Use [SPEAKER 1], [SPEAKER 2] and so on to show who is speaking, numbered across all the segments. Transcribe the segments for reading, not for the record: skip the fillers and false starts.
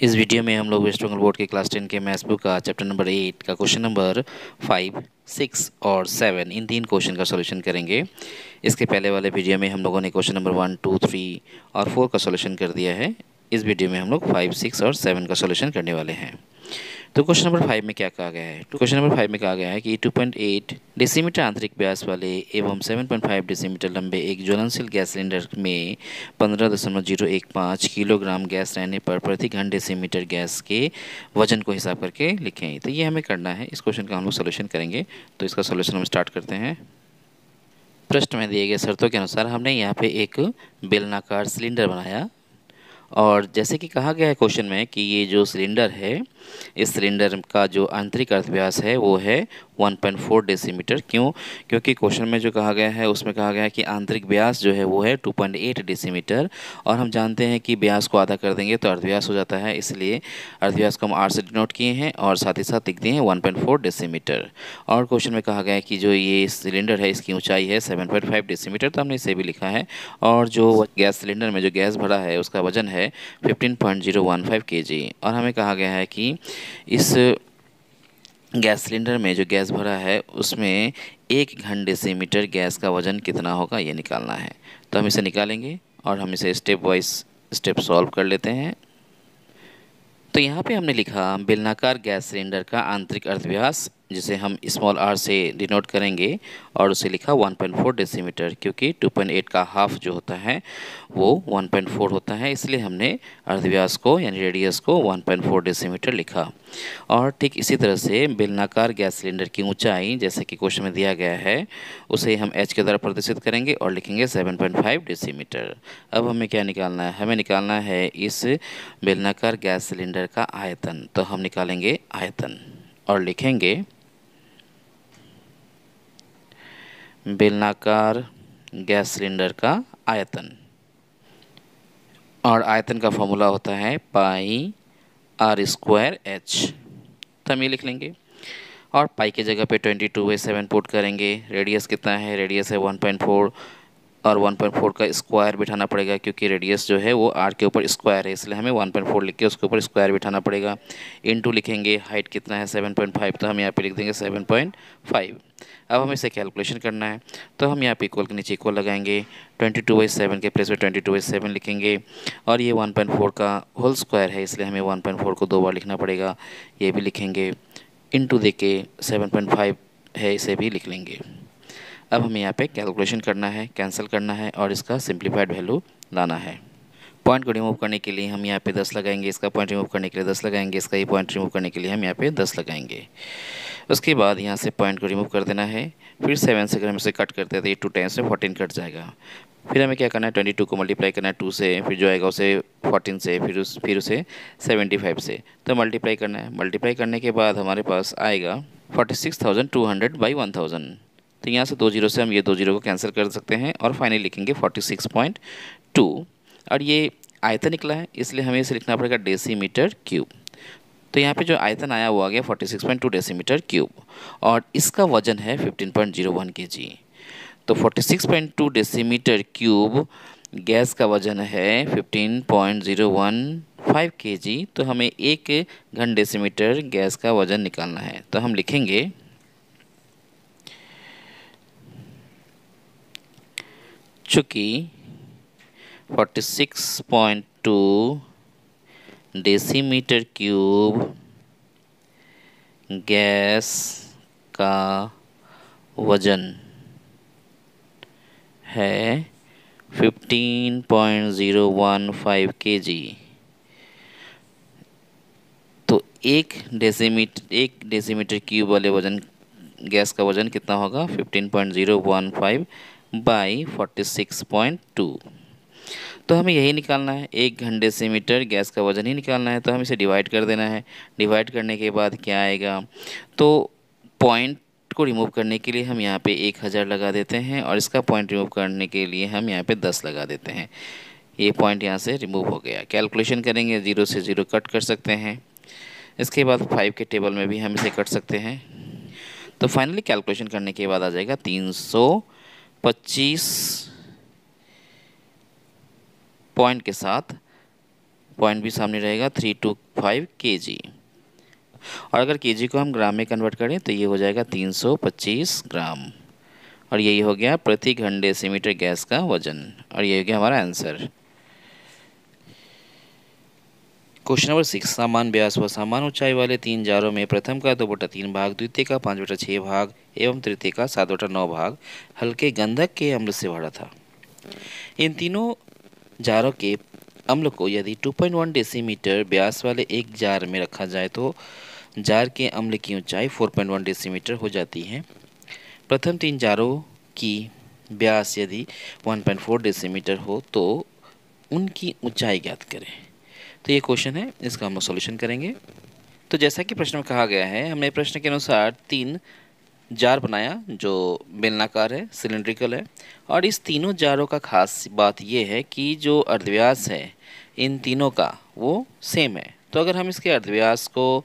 [SPEAKER 1] इस वीडियो में हम लोग वेस्ट बंगाल बोर्ड के क्लास 10 के मैथ्स बुक का चैप्टर नंबर 8 का क्वेश्चन नंबर 5, 6 और 7 इन 3 क्वेश्चन का सॉल्यूशन करेंगे। इसके पहले वाले वीडियो में हम लोगों ने क्वेश्चन नंबर 1, 2, 3 और 4 का सॉल्यूशन कर दिया है। इस वीडियो में हम लोग 5, 6 और 7 का सॉल्यूशन करने वाले हैं। तो क्वेश्चन नंबर 5 में क्या कहा गया है? तो क्वेश्चन नंबर 5 में कहा गया है कि 2.8 डेसीमीटर आंतरिक व्यास वाले एवं 7.5 डेसीमीटर लंबे एक ज्वलनशील गैस सिलेंडर में 15.015 किलोग्राम गैस रहने पर प्रति घन डेसीमीटर गैस के वजन को हिसाब करके लिखें। तो ये हमें करना है। इस क्वेश्चन का हम लोग सोल्यूशन करेंगे। तो इसका सोल्यूशन हम स्टार्ट करते हैं। प्रश्न में दिए गए शर्तों के अनुसार हमने यहाँ पे एक बेलनाकार सिलेंडर बनाया और जैसे कि कहा गया है क्वेश्चन में कि ये जो सिलेंडर है, इस सिलेंडर का जो आंतरिक अर्धव्यास है वो है 1.4 डेसीमीटर। क्यों? क्योंकि क्वेश्चन में जो कहा गया है उसमें कहा गया है कि आंतरिक व्यास जो है वो है 2.8 डेसीमीटर और हम जानते हैं कि व्यास को आधा कर देंगे तो अर्धव्यास हो जाता है, इसलिए अर्धव्यास को हम आर से डिनोट किए हैं और साथ ही साथ लिख दिए हैं 1.4 डेसीमीटर। और क्वेश्चन में कहा गया है कि जो ये सिलेंडर है इसकी ऊंचाई है 7.5 डेसीमीटर, तो हमने इसे भी लिखा है। और जो गैस सिलेंडर में जो गैस भरा है उसका वजन है 15.015 kg। और हमें कहा गया है कि इस गैस सिलेंडर में जो गैस भरा है उसमें 1 घन डेसीमीटर गैस का वजन कितना होगा ये निकालना है। तो हम इसे निकालेंगे और हम इसे स्टेप वाइज स्टेप सॉल्व कर लेते हैं। तो यहाँ पे हमने लिखा बेलनाकार गैस सिलेंडर का आंतरिक अर्धव्यास, जिसे हम स्मॉल आर से डिनोट करेंगे, और उसे लिखा 1.4 डेसीमीटर, क्योंकि 2.8 का हाफ जो होता है वो 1.4 होता है, इसलिए हमने अर्धव्यास को यानी रेडियस को 1.4 डेसीमीटर लिखा। और ठीक इसी तरह से बेलनाकार गैस सिलेंडर की ऊंचाई जैसे कि क्वेश्चन में दिया गया है उसे हम एच के द्वारा प्रदर्शित करेंगे और लिखेंगे 7.5 डेसीमीटर। अब हमें क्या निकालना है? हमें निकालना है इस बेलनाकार गैस सिलेंडर का आयतन। तो हम निकालेंगे आयतन और लिखेंगे बेलनाकार गैस सिलेंडर का आयतन। और आयतन का फॉर्मूला होता है पाई आर स्क्वायर एच। तो हम ये लिख लेंगे और पाई की जगह पे 22/7 पुट करेंगे। रेडियस कितना है? रेडियस है 1.4 और 1.4 का स्क्वायर बिठाना पड़ेगा, क्योंकि रेडियस जो है वो आर के ऊपर स्क्वायर है, इसलिए हमें 1.4 लिख के उसके ऊपर स्क्वायर बिठाना पड़ेगा। इनटू लिखेंगे हाइट कितना है 7.5, तो हम यहाँ पे लिख देंगे 7.5। अब हमें इसे कैलकुलेशन करना है, तो हम यहाँ पे इक्वल के नीचे इक्वल लगाएंगे। 22/7 के प्लेस में 22/7 लिखेंगे और ये 1.4 का होल स्क्वायर है, इसलिए हमें 1.4 को 2 बार लिखना पड़ेगा, ये भी लिखेंगे। इनटू देके 7.5 है, इसे भी लिख लेंगे। अब हमें यहाँ पे कैलकुलेशन करना है, कैंसिल करना है और इसका सिंप्लीफाइड वैल्यू लाना है। पॉइंट को रिमूव करने के लिए हम यहाँ पे 10 लगाएंगे, इसका पॉइंट रिमूव करने के लिए 10 लगाएंगे, इसका ये पॉइंट रिमूव करने के लिए हम यहाँ पे 10 लगाएंगे। उसके बाद यहाँ से पॉइंट को रिमूव कर देना है। फिर 7 से अगर हम इसे कट करते हैं तो ये 2 टाइम्स में 14 कट जाएगा। फिर हमें क्या करना है? 22 को मल्टीप्लाई करना है 2 से, फिर जो आएगा उसे 14 से, फिर उसे 75 से, तो मल्टीप्लाई करना है। मल्टीप्लाई करने के बाद हमारे पास आएगा 46,200/1000। तो यहाँ से 2 जीरो से हम ये 2 जीरो को कैंसिल कर सकते हैं और फाइनली लिखेंगे 46.2। और ये आयतन निकला है, इसलिए हमें इसे लिखना पड़ेगा डेसीमीटर क्यूब। तो यहाँ पे जो आयतन आया वो आ गया 46.2 डेसीमीटर क्यूब और इसका वजन है 15.01 kg। तो 46.2 डेसीमीटर क्यूब गैस का वजन है 15.015 kg। तो हमें 1 घन डेसीमीटर गैस का वजन निकालना है। तो हम लिखेंगे चूँकि 46.2 डेसीमीटर क्यूब गैस का वजन है 15.015 kg, तो 1 डेसीमीटर क्यूब वाले वजन गैस का वजन कितना होगा? 15.015/46.2। तो हमें यही निकालना है, 1 घन डेसीमीटर गैस का वजन ही निकालना है। तो हम इसे डिवाइड कर देना है। डिवाइड करने के बाद क्या आएगा? तो पॉइंट को रिमूव करने के लिए हम यहाँ पे 1000 लगा देते हैं और इसका पॉइंट रिमूव करने के लिए हम यहाँ पे 10 लगा देते हैं। ये पॉइंट यहाँ से रिमूव हो गया। कैलकुलेशन करेंगे, 0 से 0 कट कर सकते हैं। इसके बाद 5 के टेबल में भी हम इसे कट सकते हैं। तो फाइनली कैलकुलेशन करने के बाद आ जाएगा 325 पॉइंट के साथ पॉइंट भी सामने रहेगा 325 kg। और अगर केजी को हम ग्राम में कन्वर्ट करें तो ये हो जाएगा 325 ग्राम। और यही हो गया प्रति घन डेसीमीटर गैस का वजन, और ये हो गया हमारा आंसर। क्वेश्चन नंबर 6, समान व्यास व समान ऊंचाई वाले 3 जारों में प्रथम का 2/3 भाग, द्वितीय का 5/6 भाग एवं तृतीय का 7/9 भाग हल्के गंधक के अम्ल से भरा था। इन तीनों जारों के अम्ल को यदि 2.1 डेसीमीटर व्यास वाले एक जार में रखा जाए तो जार के अम्ल की ऊंचाई 4.1 डेसीमीटर हो जाती है। प्रथम 3 जारों की व्यास यदि 1.4 डेसीमीटर हो तो उनकी ऊंचाई ज्ञात करें। तो ये क्वेश्चन है, इसका हम सॉल्यूशन करेंगे। तो जैसा कि प्रश्न में कहा गया है, हमने प्रश्न के अनुसार 3 जार बनाया जो बेलनाकार है, सिलेंड्रिकल है। और इस तीनों जारों का खास बात ये है कि जो अर्धव्यास है इन तीनों का वो सेम है। तो अगर हम इसके अर्धव्यास को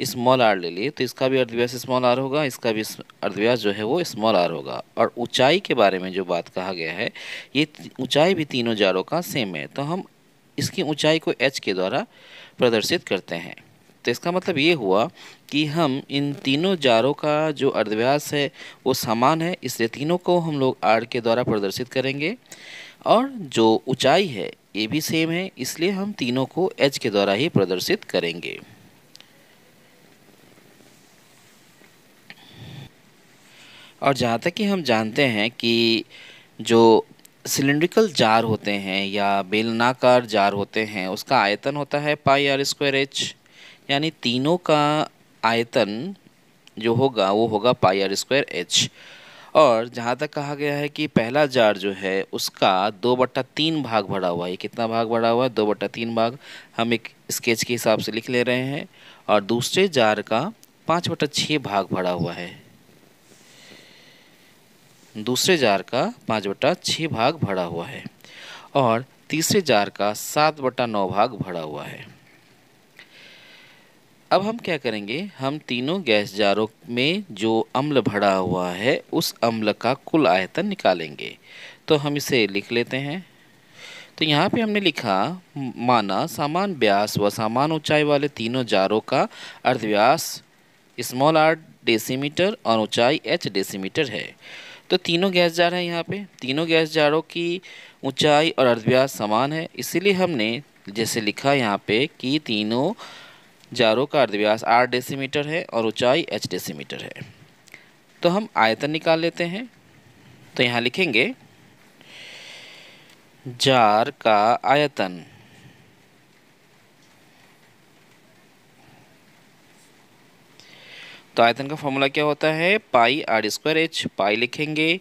[SPEAKER 1] स्मॉल आर ले लिए तो इसका भी अर्धव्यास स्मॉल आर होगा, इसका भी अर्धव्यास जो है वो स्मॉल आर होगा। और ऊंचाई के बारे में जो बात कहा गया है, ये ऊंचाई भी तीनों जारों का सेम है, तो हम इसकी ऊंचाई को h के द्वारा प्रदर्शित करते हैं। तो इसका मतलब ये हुआ कि हम इन तीनों जारों का जो अर्धव्यास है वो समान है, इसलिए तीनों को हम लोग r के द्वारा प्रदर्शित करेंगे। और जो ऊंचाई है ये भी सेम है, इसलिए हम तीनों को h के द्वारा ही प्रदर्शित करेंगे। और जहाँ तक कि हम जानते हैं कि जो सिलिंड्रिकल जार होते हैं या बेलनाकार जार होते हैं उसका आयतन होता है πr²h, यानी तीनों का आयतन जो होगा वो होगा πr²h। और जहाँ तक कहा गया है कि पहला जार जो है उसका 2/3 भाग भरा हुआ है। कितना भाग भरा हुआ है? 2/3 भाग। हम एक स्केच के हिसाब से लिख ले रहे हैं। और दूसरे जार का 5/6 भाग भरा हुआ है। दूसरे जार का 5/6 भाग भरा हुआ है। और तीसरे जार का 7/9 भाग भरा हुआ है। अब हम क्या करेंगे, हम तीनों गैस जारों में जो अम्ल भरा हुआ है उस अम्ल का कुल आयतन निकालेंगे। तो हम इसे लिख लेते हैं। तो यहाँ पे हमने लिखा, माना समान व्यास व समान ऊंचाई वाले तीनों जारों का अर्धव्यास स्मॉल r डेसीमीटर और ऊंचाई h डेसीमीटर है। तो तीनों गैस जार हैं, यहाँ पे तीनों गैस जारों की ऊंचाई और अर्धव्यास समान है, इसीलिए हमने जैसे लिखा यहाँ पे कि तीनों जारों का अर्धव्यास 8 डेसीमीटर है और ऊंचाई h डेसीमीटर है। तो हम आयतन निकाल लेते हैं। तो यहाँ लिखेंगे जार का आयतन तो आयतन का फॉर्मूला क्या होता है? πr²h। पाई लिखेंगे,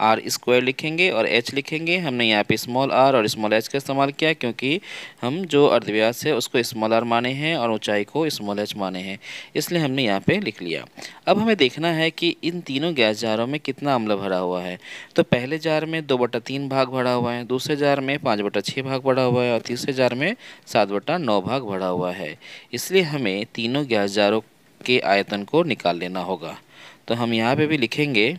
[SPEAKER 1] r² लिखेंगे और h लिखेंगे। हमने यहाँ पे स्मॉल r और स्मॉल h का इस्तेमाल किया क्योंकि हम जो अर्धव्यास है उसको स्मॉल r माने हैं और ऊंचाई को स्मॉल h माने हैं, इसलिए हमने यहाँ पे लिख लिया। अब हमें देखना है कि इन तीनों गैस जारों में कितना अम्ल भरा हुआ है। तो पहले जार में 2/3 भाग भरा हुआ है, दूसरे जार में 5/6 भाग भरा हुआ है और तीसरे जार में 7/9 भाग भरा हुआ है। इसलिए हमें तीनों गैस जारों के आयतन को निकाल लेना होगा। तो हम यहाँ पे भी लिखेंगे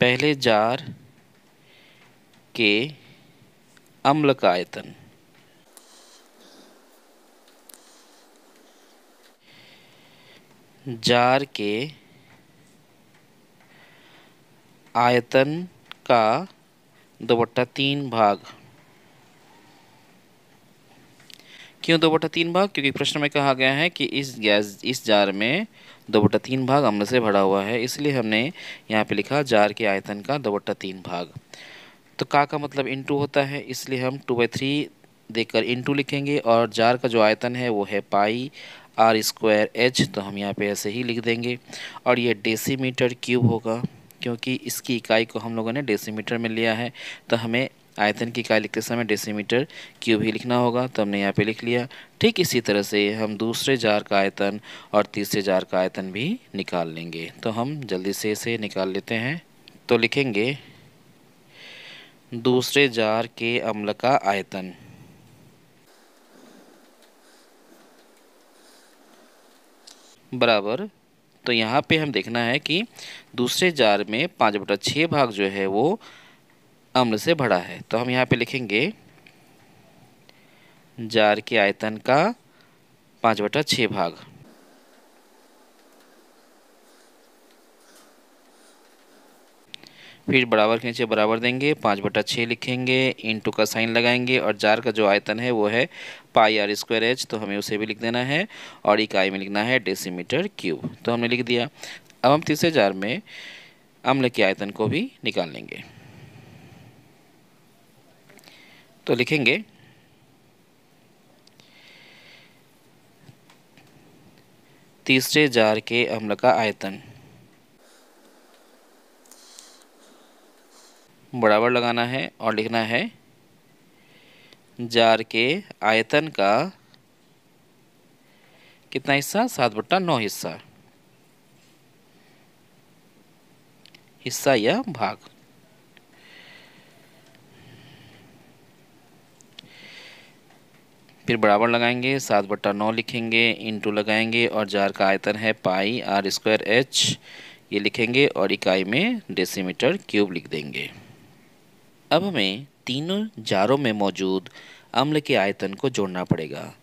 [SPEAKER 1] पहले जार के अम्ल का आयतन जार के आयतन का 2/3 भाग। क्यों 2/3 भाग? क्योंकि प्रश्न में कहा गया है कि इस जार में 2/3 भाग अम्ल से भरा हुआ है, इसलिए हमने यहाँ पे लिखा जार के आयतन का 2/3 भाग। तो का मतलब इंटू होता है, इसलिए हम 2/3 देकर इंटू लिखेंगे। और जार का जो आयतन है वो है πr²h, तो हम यहाँ पे ऐसे ही लिख देंगे। और ये डेसीमीटर क्यूब होगा क्योंकि इसकी इकाई को हम लोगों ने डेसीमीटर में लिया है, तो हमें आयतन की इकाई लिखते समय डेसीमीटर क्यूब ही लिखना होगा। तो हमने यहाँ पे लिख लिया। ठीक इसी तरह से हम दूसरे जार का आयतन और तीसरे जार का आयतन भी निकाल लेंगे। तो हम जल्दी से इसे निकाल लेते हैं। तो लिखेंगे दूसरे जार के अम्ल का आयतन बराबर तो यहाँ पे हम देखना है कि दूसरे जार में 5/6 भाग जो है वो अम्ल से भरा है। तो हम यहाँ पे लिखेंगे जार के आयतन का 5/6 भाग। फिर बराबर के नीचे बराबर देंगे, 5/6 लिखेंगे, इंटू का साइन लगाएंगे और जार का जो आयतन है वो है πr²h, तो हमें उसे भी लिख देना है और इकाई में लिखना है डेसीमीटर क्यूब। तो हमने लिख दिया। अब हम तीसरे जार में अम्ल के आयतन को भी निकाल लेंगे। तो लिखेंगे तीसरे जार के अम्ल का आयतन, बराबर लगाना है और लिखना है जार के आयतन का कितना हिस्सा, 7/9 हिस्सा या भाग। फिर बराबर लगाएंगे, 7/9 लिखेंगे, इंटू लगाएंगे और जार का आयतन है πr²h, ये लिखेंगे और इकाई में डेसीमीटर क्यूब लिख देंगे। अब हमें तीनों जारों में मौजूद अम्ल के आयतन को जोड़ना पड़ेगा,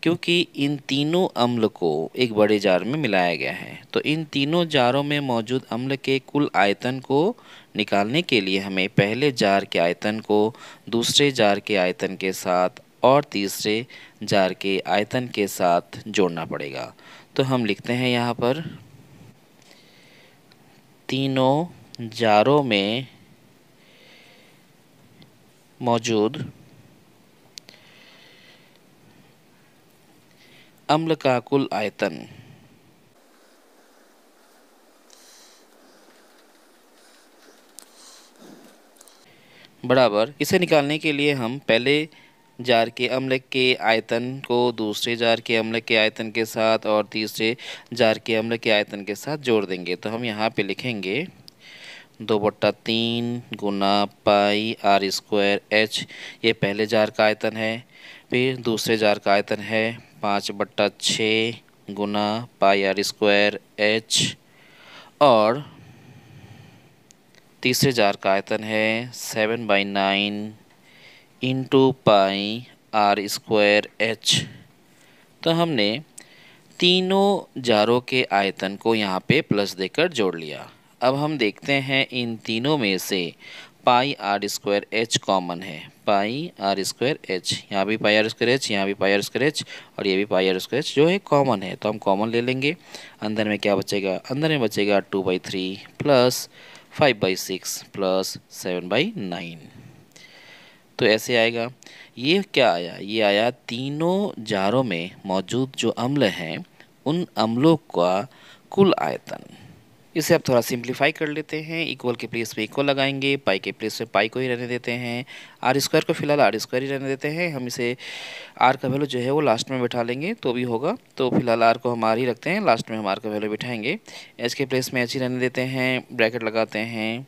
[SPEAKER 1] क्योंकि इन तीनों अम्ल को एक बड़े जार में मिलाया गया है। तो इन तीनों जारों में मौजूद अम्ल के कुल आयतन को निकालने के लिए हमें पहले जार के आयतन को दूसरे जार के आयतन के साथ और तीसरे जार के आयतन के साथ जोड़ना पड़ेगा। तो हम लिखते हैं यहाँ पर तीनों जारों में मौजूद अम्ल का कुल आयतन बराबर, इसे निकालने के लिए हम पहले जार के अम्ल के आयतन को दूसरे जार के अम्ल के आयतन के साथ और तीसरे जार के अम्ल के आयतन के साथ जोड़ देंगे। तो हम यहाँ पे लिखेंगे 2/3 गुना πr²h, ये पहले जार का आयतन है। फिर दूसरे जार का आयतन है 5/6 गुना πr²h और तीसरे जार का आयतन है 7/9 इंटू πr²h। तो हमने तीनों जारों के आयतन को यहाँ पे प्लस देकर जोड़ लिया। अब हम देखते हैं इन तीनों में से πr²h कॉमन है, πr²h, यहाँ भी πr²h, यहाँ भी πr²h और ये भी πr²h जो है कॉमन है। तो हम कॉमन ले लेंगे। अंदर में क्या बचेगा, अंदर में बचेगा 2/3 प्लस 5/6 प्लस 7/9। तो ऐसे आएगा। ये क्या आया, ये आया तीनों जारों में मौजूद जो अम्ल हैं उन अम्लों का कुल आयतन। इसे अब थोड़ा सिंप्लीफाई कर लेते हैं। इक्वल के प्लेस पे इक्वल लगाएंगे, पाई के प्लेस पे पाई को ही रहने देते हैं, r² को फिलहाल r² ही रहने देते हैं। हम इसे r का वैल्यू जो है वो लास्ट में बैठा लेंगे तो भी होगा। तो फिलहाल r को हम r ही रखते हैं, लास्ट में हम r का वैल्यू बिठाएंगे। h के प्लेस में h ही रहने देते हैं, ब्रैकेट लगाते हैं।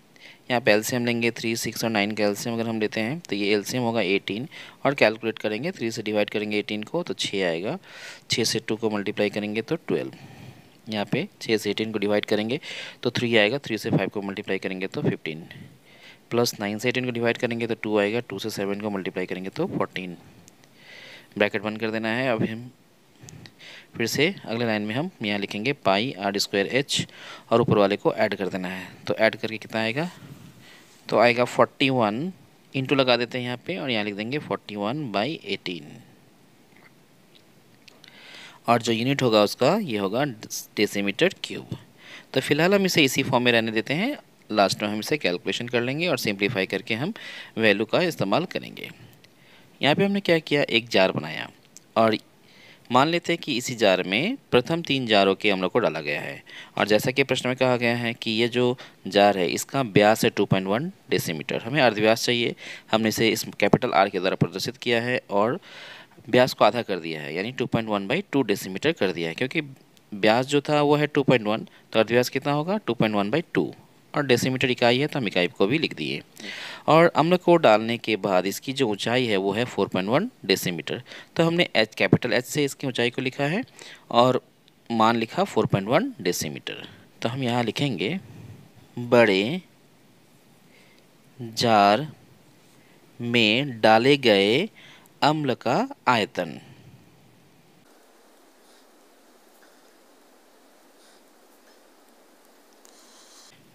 [SPEAKER 1] यहाँ पे एलसीएम लेंगे, 3, 6 और 9 का एलसीएम अगर हम लेते हैं तो ये एलसीएम होगा 18 और कैलकुलेट करेंगे, 3 से डिवाइड करेंगे 18 को तो 6 आएगा, 6 से 2 को मल्टीप्लाई करेंगे तो 12। यहाँ पे 6 से 18 को डिवाइड करेंगे तो 3 आएगा, 3 से 5 को मल्टीप्लाई करेंगे तो 15, प्लस 9 से 18 को डिवाइड करेंगे तो 2 आएगा, 2 से 7 को मल्टीप्लाई करेंगे तो 14। ब्रैकेट बंद कर देना है। अब हम फिर से अगले लाइन में हम यहाँ लिखेंगे πr²h और ऊपर वाले को ऐड कर देना है। तो ऐड करके कितना आएगा, तो आएगा 41, इंटू लगा देते हैं यहाँ पे और यहाँ लिख देंगे 41/18 और जो यूनिट होगा उसका ये होगा डेसीमीटर क्यूब। तो फिलहाल हम इसे इसी फॉर्म में रहने देते हैं, लास्ट में हम इसे कैलकुलेशन कर लेंगे और सिंप्लीफाई करके हम वैल्यू का इस्तेमाल करेंगे। यहाँ पे हमने क्या किया, एक जार बनाया और मान लेते हैं कि इसी जार में प्रथम 3 जारों के अम्लों को डाला गया है और जैसा कि प्रश्न में कहा गया है कि ये जो जार है इसका व्यास है 2.1 डेसीमीटर, हमें अर्धव्यास चाहिए। हमने इसे इस कैपिटल R के द्वारा प्रदर्शित किया है और व्यास को आधा कर दिया है, यानी 2.1/2 डेसीमीटर कर दिया है। क्योंकि व्यास जो था वो है 2.1 तो अर्धव्यास कितना होगा 2.1/2 और डेसीमीटर इकाई है तो हम इकाई को भी लिख दिए। और अम्ल को डालने के बाद इसकी जो ऊंचाई है वो है 4.1 डेसीमीटर। तो हमने कैपिटल H से इसकी ऊंचाई को लिखा है और मान लिखा 4.1 डेसीमीटर। तो हम यहाँ लिखेंगे बड़े जार में डाले गए अम्ल का आयतन।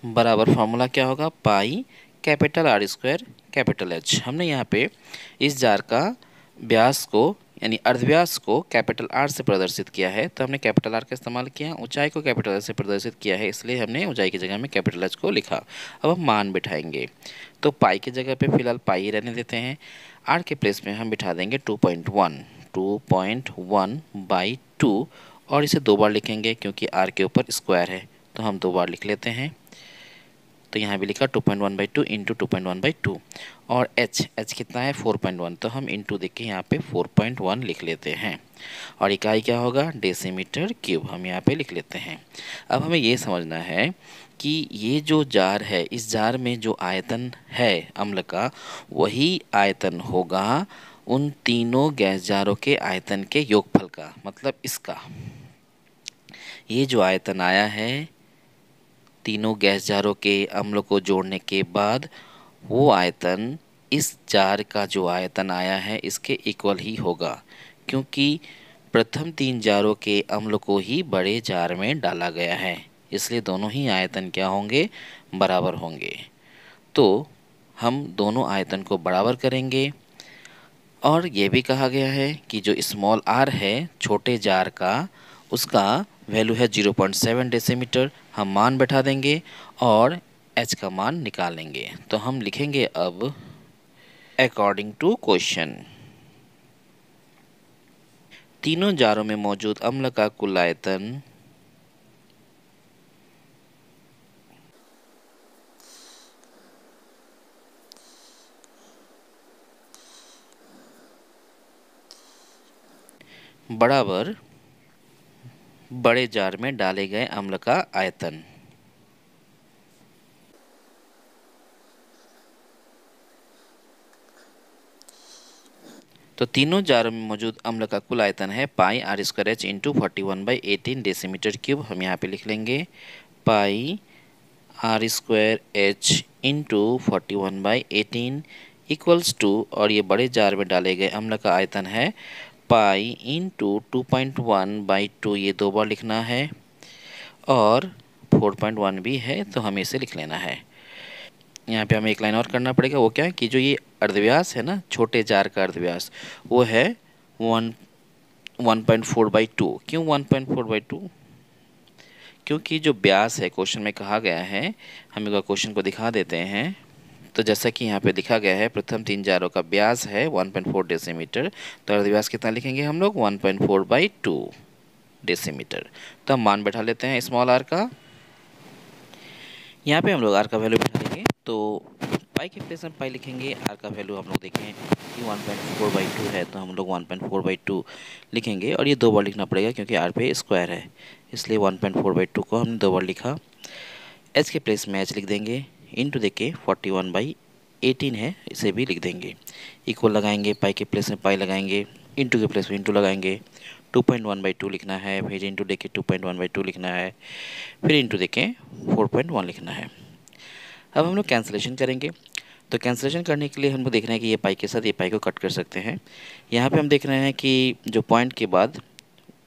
[SPEAKER 1] बराबर फॉर्मूला क्या होगा, pi capital R square capital H. हमने यहाँ पे इस जार का व्यास को यानी अर्धव्यास को कैपिटल आर से प्रदर्शित किया है, तो हमने कैपिटल आर का इस्तेमाल किया। ऊंचाई को कैपिटल एच से प्रदर्शित किया है, इसलिए हमने ऊंचाई की जगह में कैपिटल एच को लिखा। अब हम मान बिठाएंगे, तो पाई की जगह पे फिलहाल पाई ही रहने देते हैं। आर के प्लेस में हम बिठा देंगे 2.1 और इसे 2 बार लिखेंगे क्योंकि आर के ऊपर स्क्वायर है, तो हम 2 बार लिख लेते हैं। तो यहाँ भी लिखा 2.1/2 इंटू 2.1/2 और h कितना है 4.1, तो हम इंटू देख के यहाँ पे 4.1 लिख लेते हैं। और इकाई क्या होगा, डेसीमीटर क्यूब, हम यहाँ पे लिख लेते हैं। अब हमें ये समझना है कि ये जो जार है, इस जार में जो आयतन है अम्ल का, वही आयतन होगा उन तीनों गैस जारों के आयतन के योगफल का। मतलब इसका ये जो आयतन आया है तीनों गैस जारों के अम्ल को जोड़ने के बाद, वो आयतन इस जार का जो आयतन आया है इसके इक्वल ही होगा, क्योंकि प्रथम 3 जारों के अम्ल को ही बड़े जार में डाला गया है, इसलिए दोनों ही आयतन क्या होंगे, बराबर होंगे। तो हम दोनों आयतन को बराबर करेंगे। और ये भी कहा गया है कि जो स्मॉल आर है छोटे जार का, उसका वैल्यू है 0.7 डेसीमीटर। हम मान बैठा देंगे और एच का मान निकालेंगे। तो हम लिखेंगे अब अकॉर्डिंग टू क्वेश्चन, तीनों जारों में मौजूद अम्ल का कुल आयतन बराबर बड़े जार में डाले गए अम्ल का आयतन। तो तीनों जारों में मौजूद अम्ल का कुल आयतन है pi r square h into 41/18 decimetre cube. हम यहाँ पे लिख लेंगे pi r square h into 41/18 equals to, और ये बड़े जार में डाले गए अम्ल का आयतन है पाई इंटू 2.1/2, ये 2 बार लिखना है, और 4.1 भी है तो हमें इसे लिख लेना है। यहाँ पे हमें एक लाइन और करना पड़ेगा, वो क्या है कि जो ये अर्धव्यास है ना, छोटे जार का अर्धव्यास, वो है 1.4/2। क्यों 1.4/2? क्योंकि जो व्यास है क्वेश्चन में कहा गया है, हम एक क्वेश्चन को दिखा देते हैं। तो जैसा कि यहाँ पे दिखा गया है, प्रथम 3 जारों का व्यास है 1.4 डेसीमीटर, तो अर्धव्यास कितना लिखेंगे हम लोग 1.4/2 डेसीमीटर। तो हम मान बैठा लेते हैं स्मॉल आर का। यहाँ पे हम लोग आर का वैल्यू बैठा देंगे, तो पाई के प्लेस में पाई लिखेंगे, आर का वैल्यू हम लोग देखें कि 1.4/2 है, तो हम लोग 1.4/2 लिखेंगे, और ये 2 बार लिखना पड़ेगा क्योंकि आर पे स्क्वायर है, इसलिए 1.4/2 को हमने 2 बार लिखा। एच के प्लेस में एच लिख देंगे, इंटू देके 41/18 है, इसे भी लिख देंगे। इक्वल लगाएंगे, पाई के प्लेस में पाई लगाएंगे, इंटू के प्लेस में इंटू लगाएंगे। 2.1/2 लिखना है, फिर इंटू देके 2.1/2 लिखना है, फिर इंटू देके 4.1 लिखना है। अब हम लोग कैंसिलेशन करेंगे, तो कैंसिलेशन करने के लिए हम लोग देख रहे हैं कि ये पाई के साथ ये पाई को कट कर सकते हैं। यहाँ पे हम देख रहे हैं कि जो पॉइंट के बाद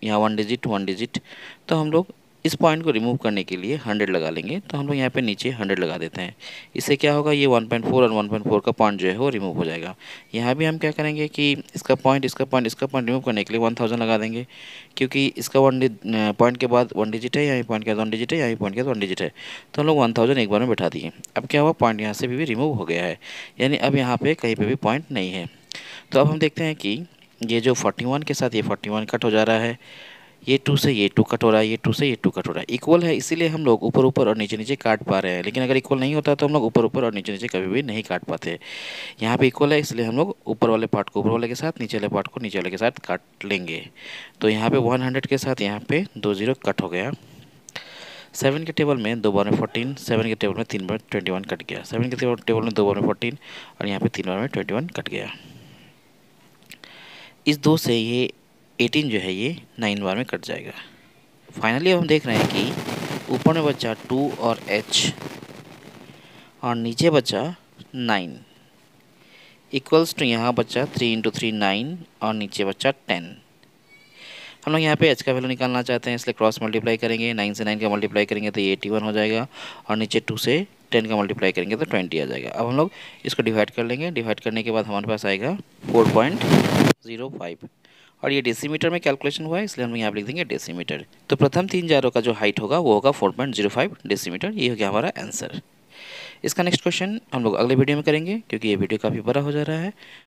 [SPEAKER 1] यहाँ 1 डिजिट, तो हम लोग इस पॉइंट को रिमूव करने के लिए 100 लगा लेंगे। तो हम लोग यहाँ पे नीचे 100 लगा देते हैं। इससे क्या होगा, ये 1.4 और 1.4 का पॉइंट जो है वो रिमूव हो जाएगा। यहाँ भी हम क्या करेंगे कि इसका पॉइंट रिमूव करने के लिए 1000 लगा देंगे, क्योंकि इसका पॉइंट के बाद 1 डिजिट है, यहाँ पॉइंट के बाद 1 डिजिट है, यहाँ पॉइंट के बाद 1 डिजिट है, तो हम लोग 1000 एक बार में बैठा दिए। अब क्या हुआ, पॉइंट यहाँ से भी रिमूव हो गया है, यानी अब यहाँ पर कहीं पर भी पॉइंट नहीं है। तो अब हम देखते हैं कि ये जो 41 के साथ ये 41 कट हो जा रहा है, ये 2 से ये 2 कट हो रहा है, ये 2 से ये 2 कट हो रहा है। इक्वल है इसीलिए हम लोग ऊपर ऊपर और नीचे नीचे काट पा रहे हैं, लेकिन अगर इक्वल नहीं होता तो हम लोग ऊपर ऊपर और नीचे नीचे कभी भी नहीं काट पाते। यहाँ पे इक्वल है इसलिए हम लोग ऊपर वाले पार्ट को ऊपर वाले के साथ, नीचे वाले पार्ट को नीचे वाले के साथ काट लेंगे। तो यहाँ पे 100 के साथ यहाँ पे 2 0 कट हो गया। 7 के टेबल में 2 बार में 14, 7 के टेबल में 3 बार 21 कट गया। 7 के टेबल में 2 बार में 14 और यहाँ पे 3 बार में 21 कट गया। इस 2 से ये 18 जो है ये 9 बार में कट जाएगा। फाइनली हम देख रहे हैं कि ऊपर में बचा 2 और h और नीचे बचा 9 इक्वल्स टू यहाँ बचा 3 इंटू 3 9 और नीचे बचा 10। हम लोग यहाँ पे h का वैल्यू निकालना चाहते हैं, इसलिए क्रॉस मल्टीप्लाई करेंगे। 9 से 9 का मल्टीप्लाई करेंगे तो ये 81 हो जाएगा और नीचे 2 से 10 का मल्टीप्लाई करेंगे तो 20 आ जाएगा। अब हम लोग इसको डिवाइड कर लेंगे। डिवाइड करने के बाद हमारे पास आएगा 4.05 और ये डेसीमीटर में कैलकुलेशन हुआ है, इसलिए हम यहाँ पे लिख देंगे डेसीमीटर। तो प्रथम 3 जारों का जो हाइट होगा वो होगा 4.05 डेसीमीटर। ये हो गया हमारा आंसर। इसका नेक्स्ट क्वेश्चन हम लोग अगले वीडियो में करेंगे, क्योंकि ये वीडियो काफ़ी बड़ा हो जा रहा है।